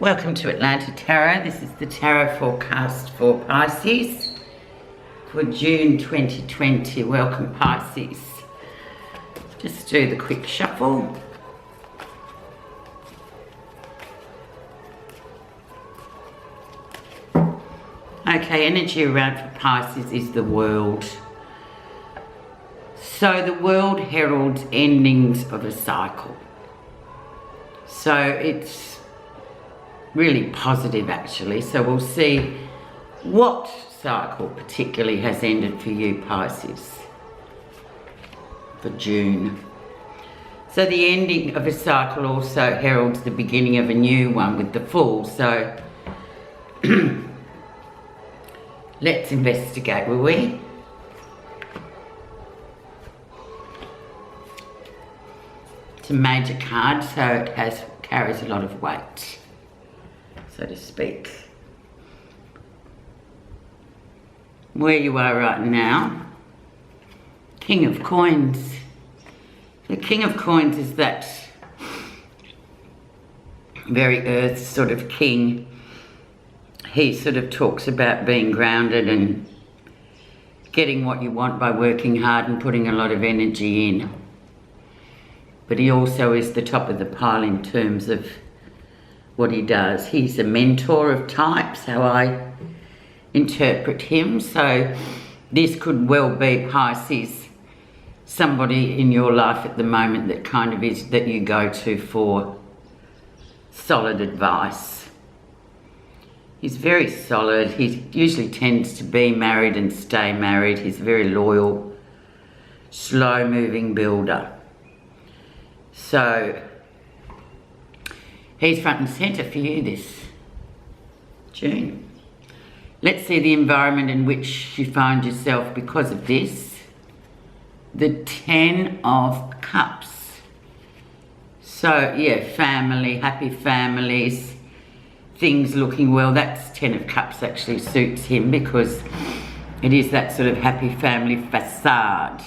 Welcome to Atlanta Tarot. This is the tarot forecast for Pisces for June 2020. Welcome, Pisces. Just do the quick shuffle. Okay, energy around for Pisces is the world. So the world heralds endings of a cycle. So it's really positive actually. So we'll see what cycle particularly has ended for you, Pisces, for June. So the ending of a cycle also heralds the beginning of a new one with the Fool. So let's investigate, will we? It's a major card, so it carries a lot of weight, so to speak. Where you are right now, King of Coins. The King of Coins is that very earth sort of king. He sort of talks about being grounded and getting what you want by working hard and putting a lot of energy in. But he also is the top of the pile in terms of what he does. He's a mentor of types, how I interpret him. So this could well be, Pisces, somebody in your life at the moment that kind of is that you go to for solid advice. He's very solid. He usually tends to be married and stay married. He's a very loyal, slow-moving builder. So he's front and centre for you this June. Let's see the environment in which you find yourself because of this. The Ten of Cups. So yeah, family, happy families, things looking well. That's Ten of Cups actually suits him because it is that sort of happy family facade.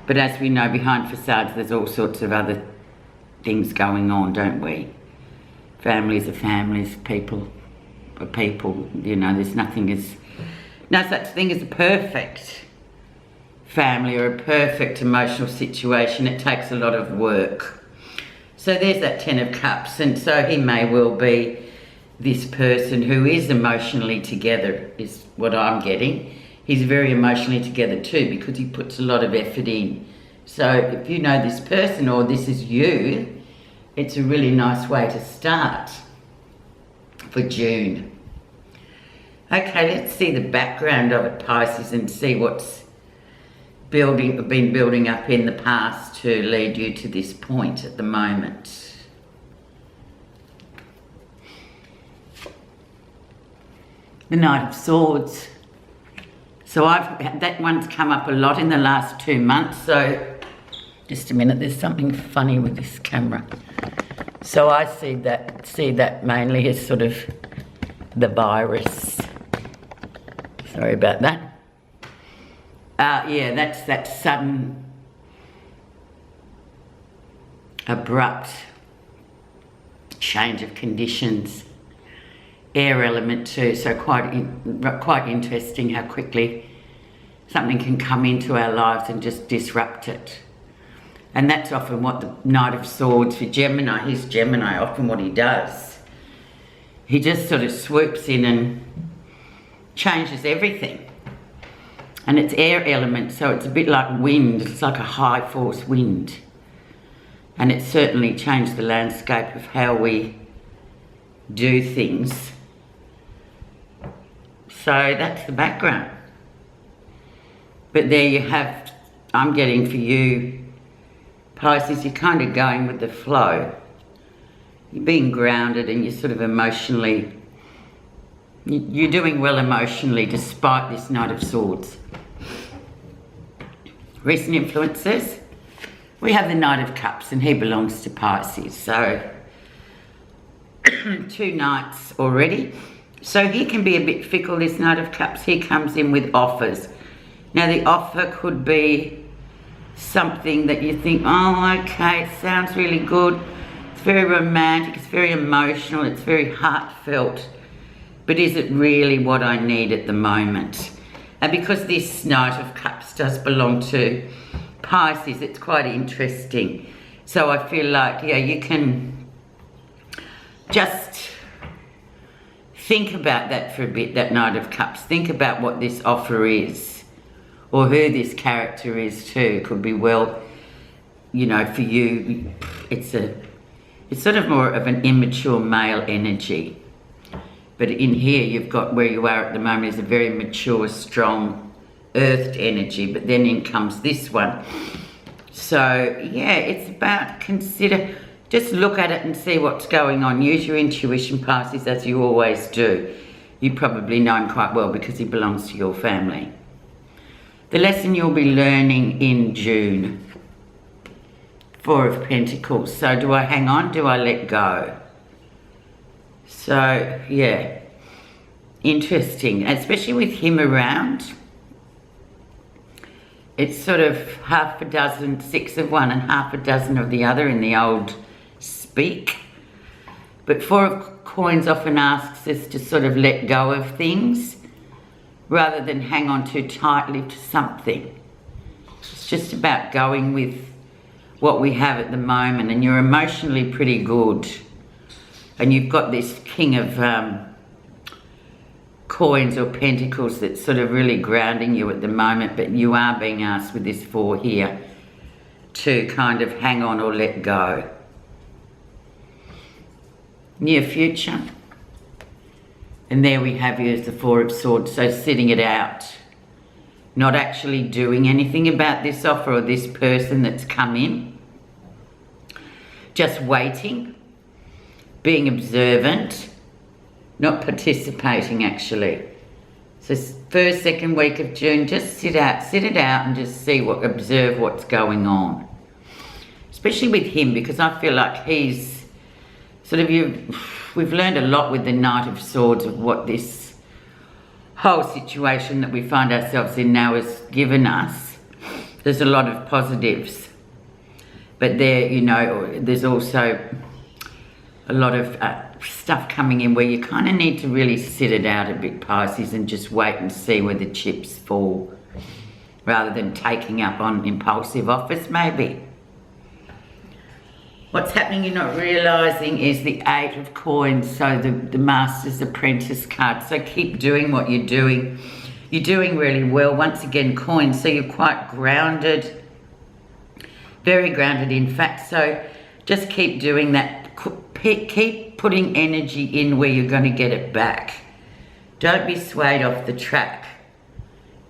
But as we know, behind facades, there's all sorts of other things going on, don't we? Families are families, people are people. You know, there's no such thing as a perfect family or a perfect emotional situation. It takes a lot of work. So there's that Ten of Cups, and so he may well be this person who is emotionally together, is what I'm getting. He's very emotionally together too because he puts a lot of effort in. So if you know this person or this is you, it's a really nice way to start for June. Okay, let's see the background of it, Pisces, and see what's been building up in the past to lead you to this point at the moment. The Knight of Swords. So that one's come up a lot in the last 2 months. So just a minute, there's something funny with this camera. So I see that mainly as sort of the virus. Sorry about that. Yeah, that's that sudden, abrupt change of conditions. Air element too, so quite interesting how quickly something can come into our lives and just disrupt it. And that's often what the Knight of Swords for Gemini, he's Gemini, often what he does. He just sort of swoops in and changes everything. And it's air element, so it's a bit like wind. It's like a high force wind. And it's certainly changed the landscape of how we do things. So that's the background. But there you have, I'm getting for you, Pisces, you're kind of going with the flow. You're being grounded and you're sort of emotionally, you're doing well emotionally despite this Knight of Swords. Recent influences, we have the Knight of Cups and he belongs to Pisces. So 2 nights already. So he can be a bit fickle, this Knight of Cups. He comes in with offers. Now the offer could be something that you think, oh, okay, it sounds really good. very romantic, it's very emotional, it's very heartfelt. But is it really what I need at the moment? And because this Knight of Cups does belong to Pisces, it's quite interesting. So I feel like, yeah, you can just think about that for a bit, that Knight of Cups. Think about what this offer is, or who this character is too. Could be, well, you know, for you, it's sort of more of an immature male energy. But in here, you've got where you are at the moment is a very mature, strong, earthed energy. But then in comes this one. So, yeah, it's about just look at it and see what's going on. Use your intuition, Pisces, as you always do. You probably know him quite well because he belongs to your family. The lesson you'll be learning in June. 4 of Pentacles. So do I hang on? Do I let go? So, yeah, interesting, especially with him around. It's sort of half a dozen, 6 of one and half a dozen of the other in the old speak. But 4 of Coins often asks us to sort of let go of things rather than hang on too tightly to something. It's just about going with what we have at the moment, and you're emotionally pretty good. And you've got this King of Coins or Pentacles that's sort of really grounding you at the moment, but you are being asked with this 4 here to kind of hang on or let go. Near future. And there we have you as the 4 of Swords, so sitting it out. Not actually doing anything about this offer or this person that's come in. Just waiting. Being observant, not participating actually. So first, second week of June, just sit it out and just observe what's going on. Especially with him, because I feel like he's sort of we've learned a lot with the Knight of Swords of what this whole situation that we find ourselves in now has given us. There's a lot of positives, but there's also a lot of stuff coming in where you kind of need to really sit it out a bit, Pisces, and just wait and see where the chips fall rather than taking up on impulsive offers maybe. What's happening you're not realising is the 8 of Coins, so the Master's Apprentice card. So keep doing what you're doing. You're doing really well. Once again, Coins, so you're quite grounded, very grounded in fact. So just keep doing that. Keep putting energy in where you're going to get it back. Don't be swayed off the track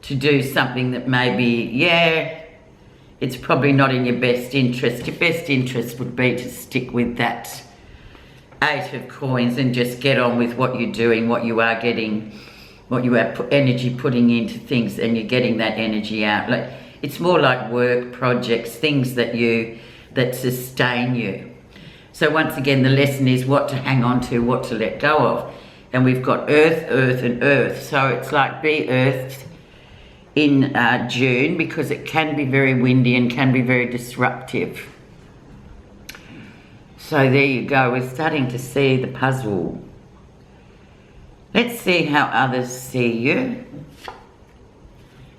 to do something that maybe, yeah, it's probably not in your best interest. Your best interest would be to stick with that 8 of Coins and just get on with what you're doing, what you are getting, what you are energy putting into things, and you're getting that energy out. Like, it's more like work, projects, things that sustain you. So once again, the lesson is what to hang on to, what to let go of. And we've got Earth, Earth and Earth. So it's like be earthed in June, because it can be very windy and can be very disruptive. So there you go. We're starting to see the puzzle. Let's see how others see you.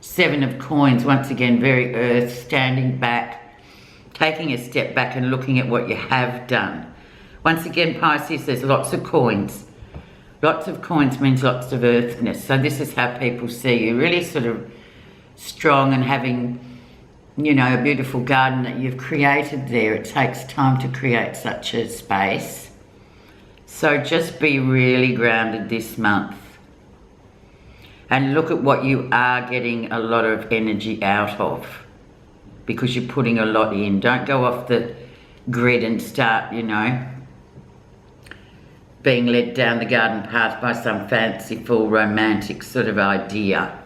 7 of Coins, once again, very earth, standing back. Taking a step back and looking at what you have done. Once again, Pisces, there's lots of coins. Lots of coins means lots of earthness. So this is how people see you. Really sort of strong and having, a beautiful garden that you've created there. It takes time to create such a space. So just be really grounded this month. And look at what you are getting a lot of energy out of, because you're putting a lot in. Don't go off the grid and start, being led down the garden path by some fanciful romantic sort of idea.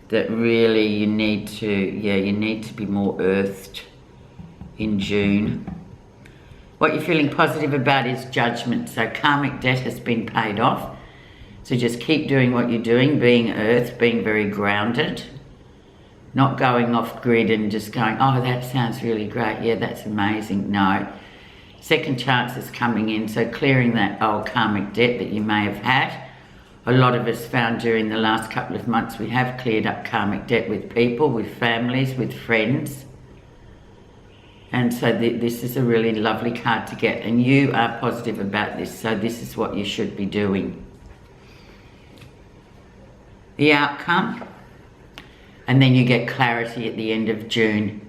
That really you need to be more earthed in June. What you're feeling positive about is judgment. So karmic debt has been paid off. So just keep doing what you're doing, being earthed, being very grounded. Not going off grid and just going, oh, that sounds really great. Yeah, that's amazing. No, Second chance is coming in, so clearing that old karmic debt that you may have had. A lot of us found during the last couple of months we have cleared up karmic debt with people, with families, with friends. And so this is a really lovely card to get, and you are positive about this, so this is what you should be doing. The outcome, and then you get clarity at the end of June.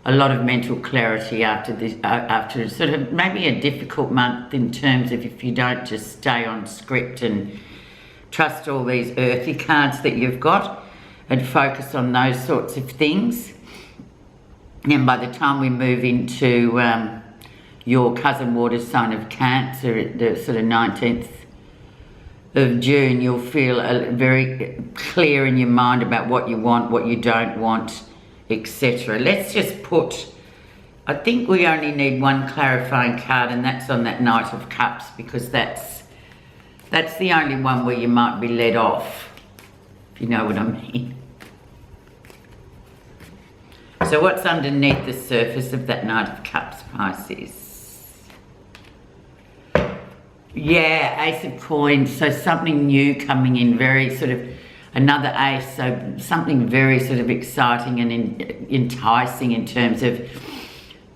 A lot of mental clarity after this, after sort of maybe a difficult month in terms of if you don't just stay on script and trust all these earthy cards that you've got and focus on those sorts of things. And by the time we move into your cousin water sign of Cancer at the sort of 19th of June, you'll feel very clear in your mind about what you want, what you don't want, etc. Let's just put, I think we only need one clarifying card, and that's on that Knight of Cups, because that's the only one where you might be let off, if you know what I mean. So what's underneath the surface of that Knight of Cups, Pisces? Yeah, Ace of Coins, so something new coming in, very sort of, another ace, so something very sort of exciting and enticing in terms of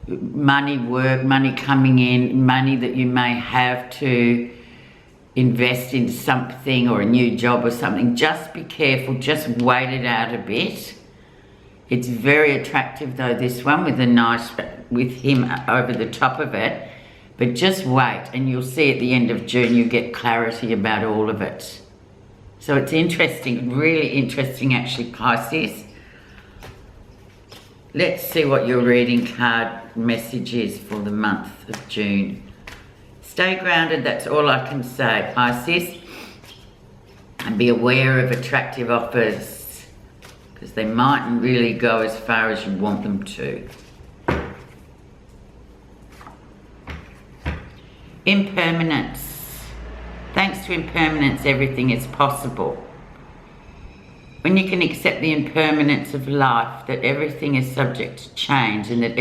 money, work, money coming in, money that you may have to invest in something or a new job or something. Just be careful, just wait it out a bit. It's very attractive though, this one, with a nice, with him over the top of it. But just wait, and you'll see at the end of June you get clarity about all of it. So it's interesting, really interesting actually, Pisces. Let's see what your reading card message is for the month of June. Stay grounded, that's all I can say, Pisces. And be aware of attractive offers, because they mightn't really go as far as you want them to. Impermanence. Thanks to impermanence, everything is possible. When you can accept the impermanence of life, that everything is subject to change, and that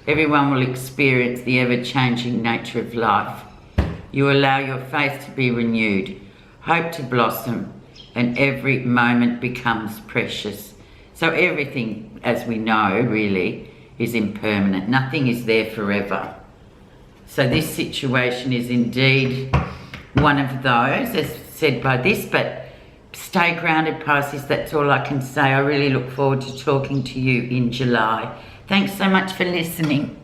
everyone will experience the ever-changing nature of life, you allow your faith to be renewed, hope to blossom, and every moment becomes precious. So everything, as we know, really, is impermanent. Nothing is there forever. So this situation is indeed one of those, as said by this, but stay grounded, Pisces, that's all I can say. I really look forward to talking to you in July. Thanks so much for listening.